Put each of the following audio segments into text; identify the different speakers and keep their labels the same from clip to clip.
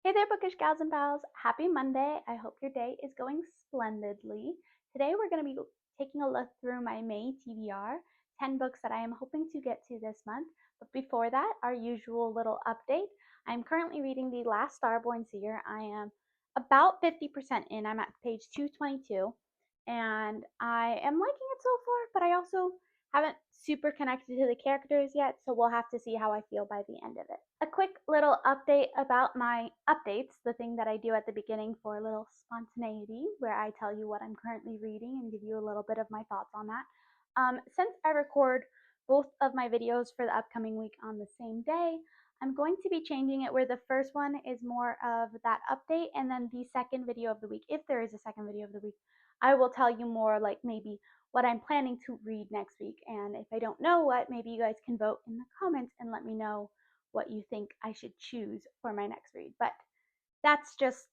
Speaker 1: Hey there, bookish gals and pals. Happy Monday. I hope your day is going splendidly. Today we're going to be taking a look through my May TBR, 10 books that I am hoping to get to this month. But before that, our usual little update. I'm currently reading The Last Starborn Seer. I am about 50% in. I'm at page 222, and I am liking it so far, but I also haven't super connected to the characters yet, so we'll have to see how I feel by the end of it. A quick little update about my updates, the thing that I do at the beginning for a little spontaneity, where I tell you what I'm currently reading and give you a little bit of my thoughts on that. Since I record both of my videos for the upcoming week on the same day, I'm going to be changing it where the first one is more of that update, and then the second video of the week, if there is a second video of the week, I will tell you more like maybe what I'm planning to read next week. And if I don't know what, maybe you guys can vote in the comments and let me know what you think I should choose for my next read. But that's just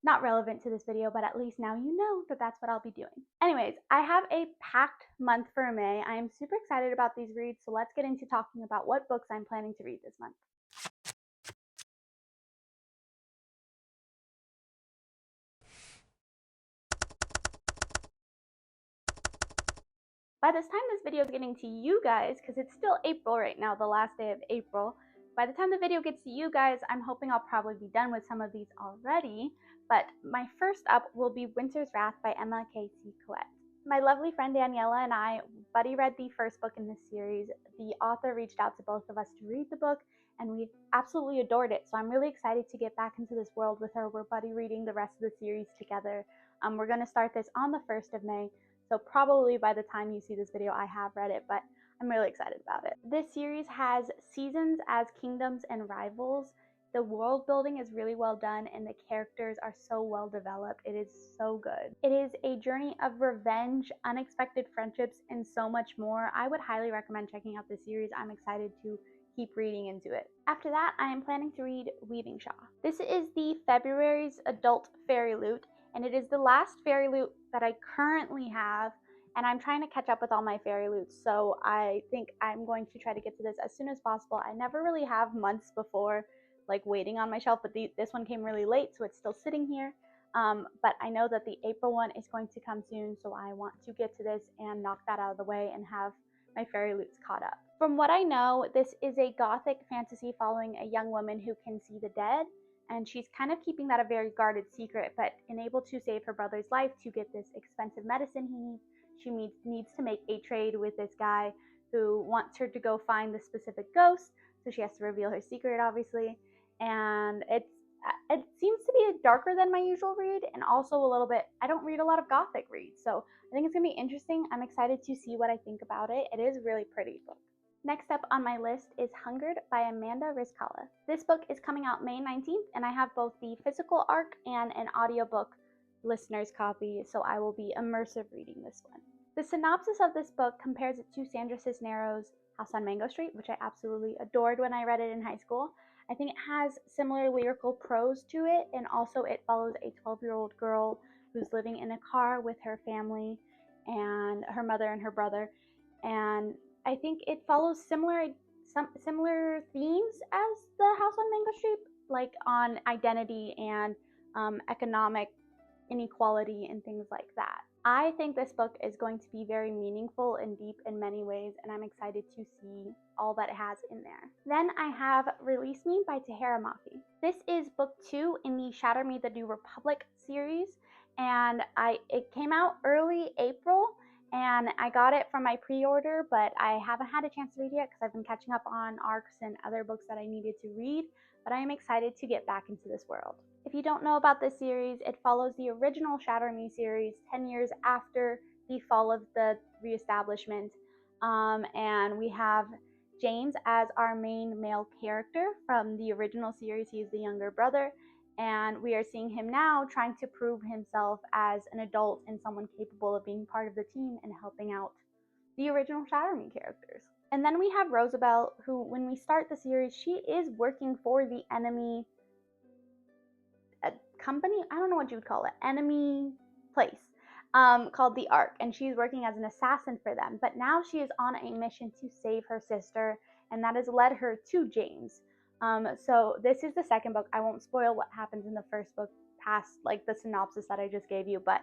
Speaker 1: not relevant to this video, but at least now you know that that's what I'll be doing. Anyways, I have a packed month for May. I am super excited about these reads, so let's get into talking about what books I'm planning to read this month. By this time this video is getting to you guys, because it's still April right now, the last day of April, by the time the video gets to you guys, I'm hoping I'll probably be done with some of these already, but my first up will be Winter's Wrath by Emma K.C. Couette. My lovely friend Daniela and I buddy read the first book in this series. The author reached out to both of us to read the book, and we absolutely adored it, so I'm really excited to get back into this world with her. We're buddy reading the rest of the series together. We're going to start this on the 1st of May, so probably by the time you see this video, I have read it, but I'm really excited about it. This series has seasons as kingdoms and rivals. The world building is really well done, and the characters are so well developed. It is so good. It is a journey of revenge, unexpected friendships, and so much more. I would highly recommend checking out this series. I'm excited to keep reading into it. After that, I am planning to read Weavingshaw. This is the February's adult fairy loot, and it is the last fairy loot that I currently have, and I'm trying to catch up with all my fairy loots, so I think I'm going to try to get to this as soon as possible. I never really have months before like waiting on my shelf, but this one came really late, so it's still sitting here. But I know that the April one is going to come soon, so I want to get to this and knock that out of the way and have my fairy loots caught up. From what I know, this is a gothic fantasy following a young woman who can see the dead, and she's kind of keeping that a very guarded secret, but unable to save her brother's life to get this expensive medicine he needs. She needs to make a trade with this guy who wants her to go find the specific ghost, so she has to reveal her secret, obviously. And it seems to be darker than my usual read, and also a little bit, I don't read a lot of gothic reads, so I think it's going to be interesting. I'm excited to see what I think about it. It is a really pretty book. Next up on my list is Hungered by Amanda Rizkalla. This book is coming out May 19th, and I have both the physical arc and an audiobook listener's copy, so I will be immersive reading this one. The synopsis of this book compares it to Sandra Cisneros' House on Mango Street, which I absolutely adored when I read it in high school. I think it has similar lyrical prose to it, and also it follows a 12-year-old girl who's living in a car with her family and her mother and her brother, and I think it follows similar themes as the House on Mango Street, like on identity and economic inequality and things like that. I think this book is going to be very meaningful and deep in many ways, and I'm excited to see all that it has in there. Then I have Release Me by Tahereh Mafi. This is book 2 in the Shatter Me the New Republic series, and it came out early April, and I got it from my pre-order, but I haven't had a chance to read it yet because I've been catching up on arcs and other books that I needed to read, but I am excited to get back into this world. If you don't know about this series, it follows the original Shatter Me series 10 years after the fall of the reestablishment, and we have James as our main male character from the original series. He's the younger brother, and we are seeing him now trying to prove himself as an adult and someone capable of being part of the team and helping out the original Shatter Me characters. And then we have Rosabelle, who, when we start the series, she is working for the enemy company, I don't know what you would call it, enemy place, called the Ark, and she's working as an assassin for them. But now she is on a mission to save her sister, and that has led her to James, So this is the second book. I won't spoil what happens in the first book past like the synopsis that I just gave you, but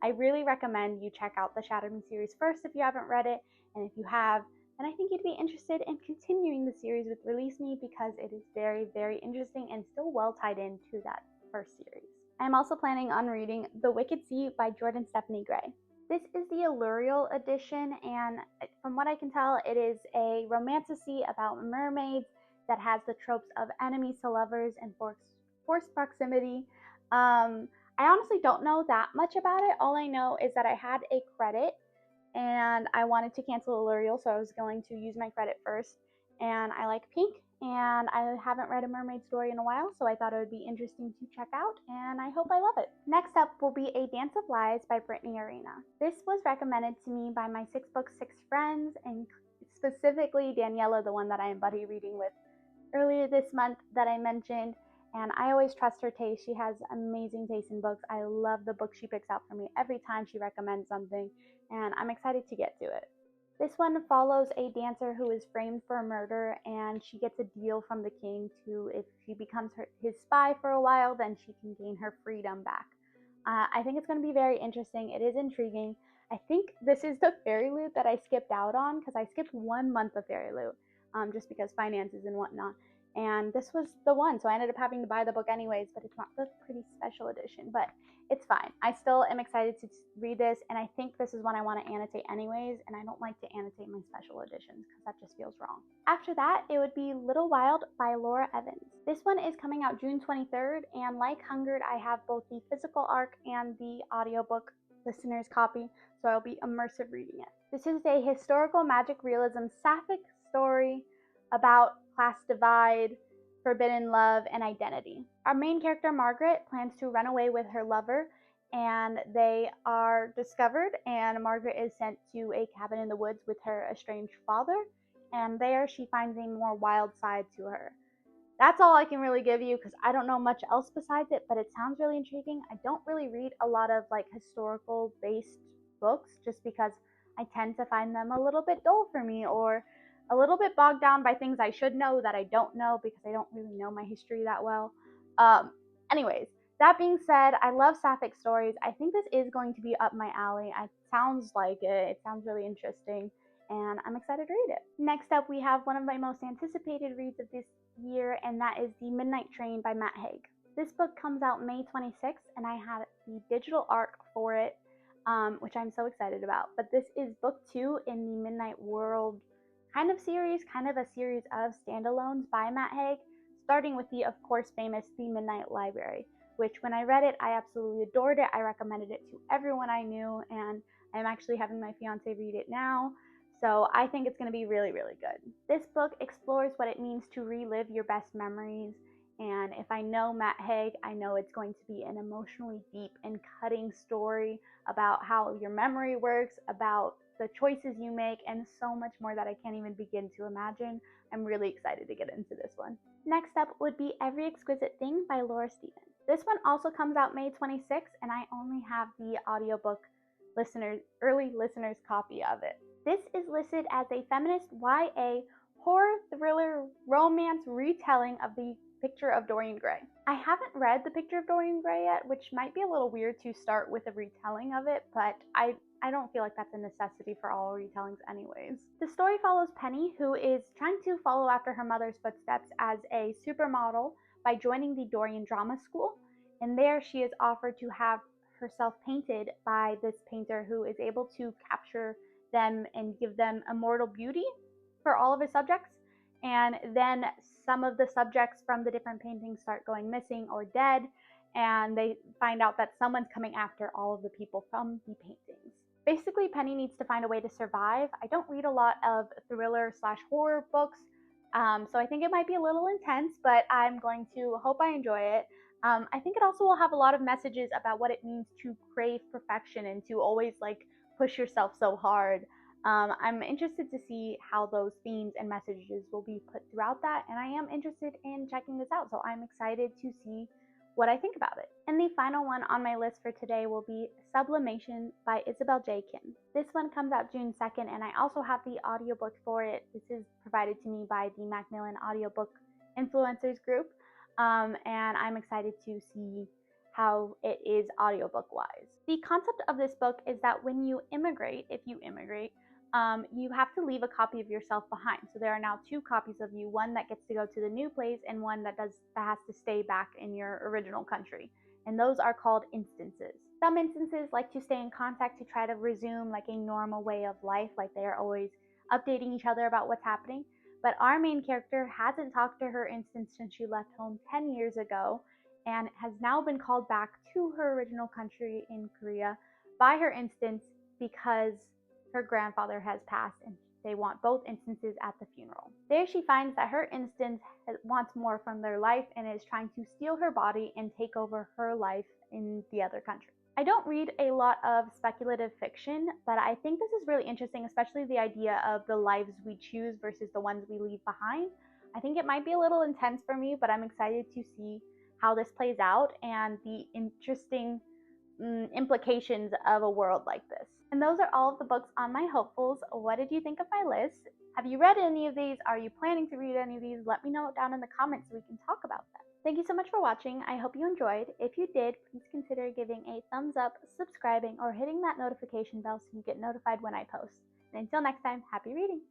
Speaker 1: I really recommend you check out the Shatter Me series first if you haven't read it, and if you have, then I think you'd be interested in continuing the series with Release Me because it is very, very interesting and still well tied into that first series. I'm also planning on reading The Wicked Sea by Jordan Stephanie Gray. This is the Allurial edition, and from what I can tell, it is a romantasy about mermaids that has the tropes of enemies to lovers and forced proximity. I honestly don't know that much about it. All I know is that I had a credit and I wanted to cancel Allurial, so I was going to use my credit first. And I like pink, and I haven't read a mermaid story in a while, so I thought it would be interesting to check out, and I hope I love it. Next up will be A Dance of Lies by Brittney Arena. This was recommended to me by my 6 Book 6 friends, and specifically Daniela, the one that I am buddy reading with earlier this month that I mentioned, and I always trust her taste. She has amazing taste in books. I love the books she picks out for me every time she recommends something, and I'm excited to get to it. This one follows a dancer who is framed for a murder, and she gets a deal from the king to, if she becomes his spy for a while, then she can gain her freedom back. I think it's going to be very interesting. It is intriguing. I think this is the Fairy Loot that I skipped out on because I skipped 1 month of Fairy Loot just because finances and whatnot. And this was the one, so I ended up having to buy the book anyways, but it's not the pretty special edition, but it's fine. I still am excited to read this, and I think this is one I want to annotate anyways, and I don't like to annotate my special editions because that just feels wrong. After that, it would be Little Wild by Laura Evans. This one is coming out June 23rd, and like Hungered, I have both the physical arc and the audiobook listener's copy, so I'll be immersive reading it. This is a historical magic realism sapphic story about class divide, forbidden love, and identity. Our main character, Margaret, plans to run away with her lover, and they are discovered, and Margaret is sent to a cabin in the woods with her estranged father, and there she finds a more wild side to her. That's all I can really give you because I don't know much else besides it, but it sounds really intriguing. I don't really read a lot of like historical based books just because I tend to find them a little bit dull for me, or a little bit bogged down by things I should know that I don't know because I don't really know my history that well. Anyways, that being said, I love sapphic stories. I think this is going to be up my alley. It sounds like it. It sounds really interesting, and I'm excited to read it. Next up, we have one of my most anticipated reads of this year, and that is The Midnight Train by Matt Haig. This book comes out May 26th, and I have the digital arc for it, which I'm so excited about. But this is book 2 in the Midnight World kind of a series of standalones by Matt Haig, starting with the, of course, famous The Midnight Library, which when I read it, I absolutely adored it. I recommended it to everyone I knew, and I'm actually having my fiance read it now, so I think it's going to be really, really good. This book explores what it means to relive your best memories, and if I know Matt Haig, I know it's going to be an emotionally deep and cutting story about how your memory works, about the choices you make, and so much more that I can't even begin to imagine. I'm really excited to get into this one. Next up would be Every Exquisite Thing by Laura Stevens. This one also comes out May 26th, and I only have the audiobook early listeners copy of it. This is listed as a feminist YA horror thriller romance retelling of the Picture of Dorian Gray. I haven't read The Picture of Dorian Gray yet, which might be a little weird to start with a retelling of it, but I don't feel like that's a necessity for all retellings anyways. The story follows Penny, who is trying to follow after her mother's footsteps as a supermodel by joining the Dorian Drama School, and there she is offered to have herself painted by this painter who is able to capture them and give them immortal beauty for all of his subjects. And then some of the subjects from the different paintings start going missing or dead, and they find out that someone's coming after all of the people from the paintings. Basically, Penny needs to find a way to survive. I don't read a lot of thriller/horror books, so I think it might be a little intense, but I'm going to hope I enjoy it. I think it also will have a lot of messages about what it means to crave perfection and to always like push yourself so hard. I'm interested to see how those themes and messages will be put throughout that, and I am interested in checking this out, so I'm excited to see what I think about it. And the final one on my list for today will be Sublimation by Isabel J. This one comes out June 2nd, and I also have the audiobook for it. This is provided to me by the Macmillan audiobook influencers group, and I'm excited to see how it is audiobook wise. The concept of this book is that when you immigrate, if you immigrate, you have to leave a copy of yourself behind. So there are now two copies of you, one that gets to go to the new place and one that has to stay back in your original country. And those are called instances. Some instances like to stay in contact to try to resume like a normal way of life, like they are always updating each other about what's happening. But our main character hasn't talked to her instance since she left home 10 years ago and has now been called back to her original country in Korea by her instance because her grandfather has passed and they want both instances at the funeral. There she finds that her instance wants more from their life and is trying to steal her body and take over her life in the other country. I don't read a lot of speculative fiction, but I think this is really interesting, especially the idea of the lives we choose versus the ones we leave behind. I think it might be a little intense for me, but I'm excited to see how this plays out and the interesting implications of a world like this. And those are all of the books on my hopefuls. What did you think of my list? Have you read any of these? Are you planning to read any of these? Let me know down in the comments so we can talk about them. Thank you so much for watching. I hope you enjoyed. If you did, please consider giving a thumbs up, subscribing, or hitting that notification bell so you get notified when I post. And until next time, happy reading!